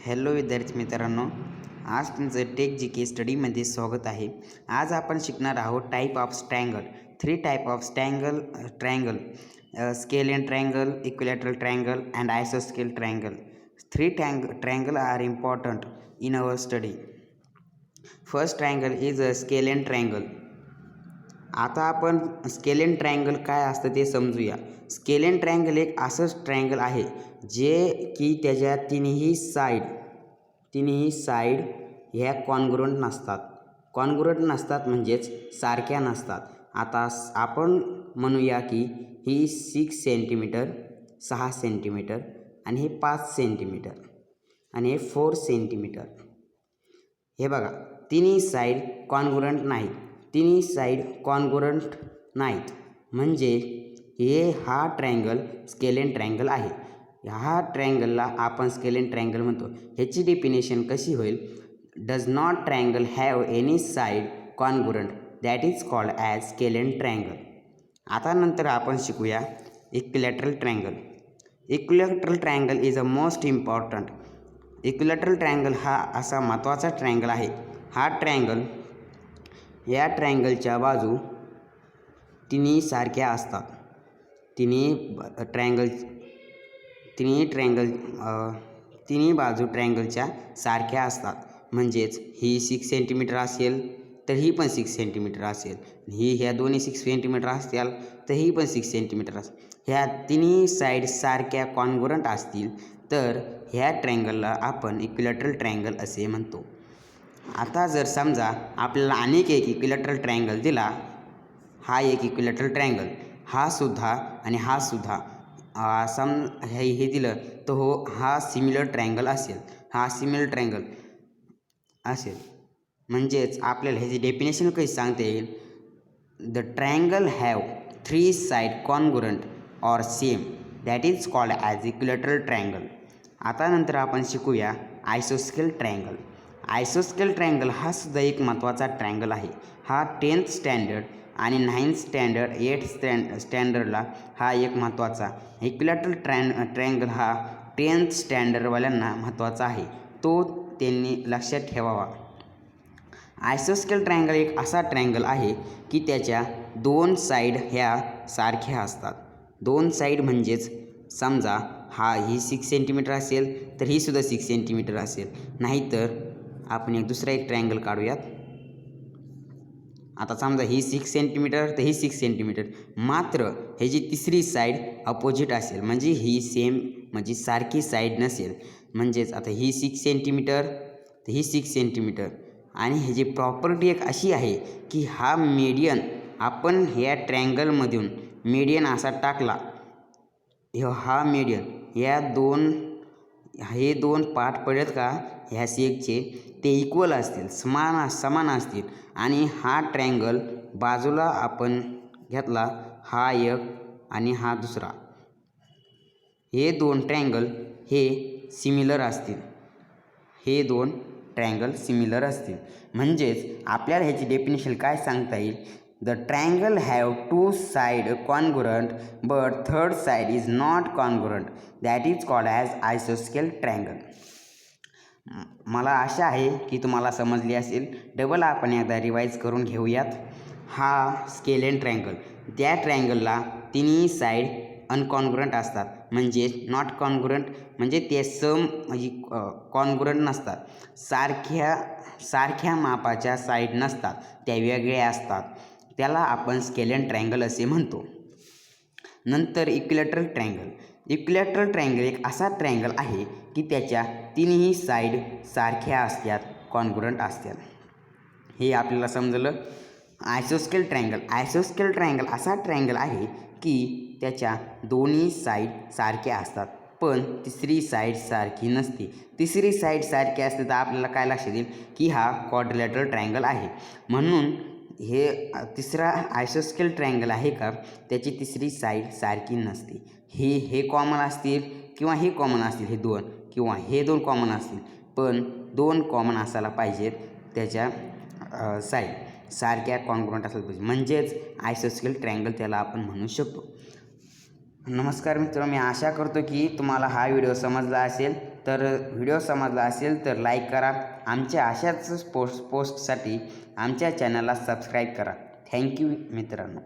Hello विद्यार्थी मित्रांनो, आज तुमचं टेक जी के स्टडीमध्ये स्वागत आहे. आज आपण शिकणार आहोत type of triangle. 3 type of triangle, scalene triangle, equilateral triangle and आयसोस्केल triangle. 3 triangle are important in our study. First triangle is a scale and triangle. आता आपण स्केल एंड ट्रायंगल काय असतं ते समजूया. स्केल एंड ट्रायंगल एक असंच triangle आहे जे की त्याच्या तिन्ही साईड ह्या कॉन्ग्रुएंट नसतात म्हणजेच सारख्या नसतात. आता आपण म्हणूया की ही 6 सेंटीमीटर, 6 सेंटीमीटर आणि हे 5 सेंटीमीटर आणि हे 4 सेंटीमीटर. हे बघा, तिन्ही साईड कॉन्ग्रुएंट नाहीत म्हणजे हा ट्रायंगल स्केल एंड ट्रायंगल आहे. ह्या ट्रायंगलला आपण स्केल एंड ट्रायंगल म्हणतो. ह्याची डेफिनेशन कशी होईल? Does not triangle have any side congruent, that is called as scale end triangle. आता नंतर आपण शिकूया equilateral triangle. Equilateral triangle is a most important. Equilateral triangle हा असा महत्त्वाचा ट्रायंगल आहे. या ट्रायंगलच्या बाजू तिन्ही सारख्या असतात. तिन्ही बाजू ट्रायंगलच्या सारख्या असतात. म्हणजेच ही 6 सेंटीमीटर असेल तर ही पण 6 सेंटीमीटर असेल, ह्या दोन्ही 6 सेंटीमीटर असतील तर ही पण 6 सेंटीमीटर असेल. ह्या तिन्ही साईड सारख्या कॉन्ग्रुएंट असतील तर ह्या ट्रायंगलला आपण इक्विलॅटरल ट्रायंगल असे म्हणतो. आता जर समजा आपल्याला अनेक एक इक्विलॅटरल ट्रायंगल दिला, हा एक इक्विलॅटरल ट्रायंगल, हा सुद्धा आणि हा सुद्धा हे दिलं तर हा सिमिलर ट्रायंगल असेल. म्हणजेच आपल्याला ह्याची डेफिनेशन कशी सांगता येईल? The triangle have 3 side congruent or same, that is called as equilateral triangle. आता नंतर आपण शिकूया आयसोस्केल ट्रायंगल. आयसोस्केल ट्रायंगल हा सुद्धा एक महत्त्वाचा ट्रायंगल आहे. हा 10th स्टँडर्ड आणि 9th स्टँडर्ड 8th स्टँडर्डला हा एक महत्त्वाचा. इक्विलॅटरल ट्रायंगल हा 10th स्टँडर्डवाल्यांना महत्त्वाचा आहे, तो त्यांनी लक्षात ठेवावा. आयसोस्केल ट्रायंगल एक असा ट्रायंगल आहे की त्याच्या 2 साईड ह्या सारख्या असतात. 2 साईड म्हणजेच समजा ही 6 सेंटीमीटर असेल तर ही सुद्धा 6 सेंटीमीटर असेल. नाहीतर आपण दुसरा एक ट्रायंगल काढूयात. आता समजा ही 6 सेंटीमीटर तर ही 6 सेंटीमीटर, मात्र ह्याची तिसरी साईड अपोजिट असेल म्हणजे ही सेम म्हणजे सारखी साईड नसेल. म्हणजेच आता ही 6 सेंटीमीटर तर ही 6 सेंटीमीटर. आणि ह्याची प्रॉपर्टी एक अशी आहे की हा मीडियन आपण ह्या ट्रायंगलमधून मीडियन असा टाकला, हा मीडियन हे दोन पार्ट पडलेत का ह्या शेकचे ते इक्वल असतील, समान असतील. आणि हा ट्रायंगल बाजूला आपण घेतला, हा एक आणि हा दुसरा, हे 2 ट्रायंगल सिमिलर असतील. म्हणजेच आपल्याला ह्याची डेफिनेशन काय सांगता येईल? The triangle have 2 side congruent but third side is not congruent, that is called as आयसोस्केल ट्रायंगल. मला आशा आहे की तुम्हाला समजली असेल. डबल आपण एकदा रिवाईज करून घेऊयात. हा स्केल एंड ट्रायंगल, त्या ट्रायंगलला तिन्ही साईड अनकॉन्ग्रुएंट असतात. म्हणजे नॉट कॉन्ग्रुएंट म्हणजे ते कॉन्ग्रुएंट नसतात. सारख्या मापाच्या साईड नसतात, त्या वेगळ्या असतात. त्याला आपण स्केल एंड ट्रायंगल असे म्हणतो. नंतर इक्विलॅटरल ट्रायंगल एक असा ट्रायंगल आहे की त्याच्या तिन्ही साईड सारख्या असतात, कॉन्ग्रुएंट असतात. हे आपल्याला समजलं. आयसोस्केल ट्रायंगल असा ट्रायंगल आहे की त्याच्या दोन्ही साईड सारख्या असतात पण तिसरी साईड सारखी नसते. तिसरी साईड सारखी असते तर आपल्याला काय लक्षात येईल की हा क्वाड्रिलॅटरल ट्रायंगल आहे. म्हणून हे तिसरा आयसोस्केल ट्रायंगल आहे का त्याची तिसरी साईड सारखी नसते. हे कॉमन असतील किंवा हे कॉमन असतील, हे 2 किंवा हे 2 कॉमन असतील, पण 2 कॉमन असायला पाहिजेत. त्याच्या साईड सारख्या कॉन्ग्रुएंट असायला पाहिजे, म्हणजेच आयसोस्केल ट्रायंगल त्याला आपण म्हणू शकतो. नमस्कार मित्रांनो, मी आशा करतो की तुम्हाला हा व्हिडिओ समजला असेल. तर व्हिडिओ समजला असेल तर लाईक करा. आमच्या अशाच पोस्टसाठी आमच्या चॅनलला सबस्क्राईब करा. थँक्यू मित्रांनो.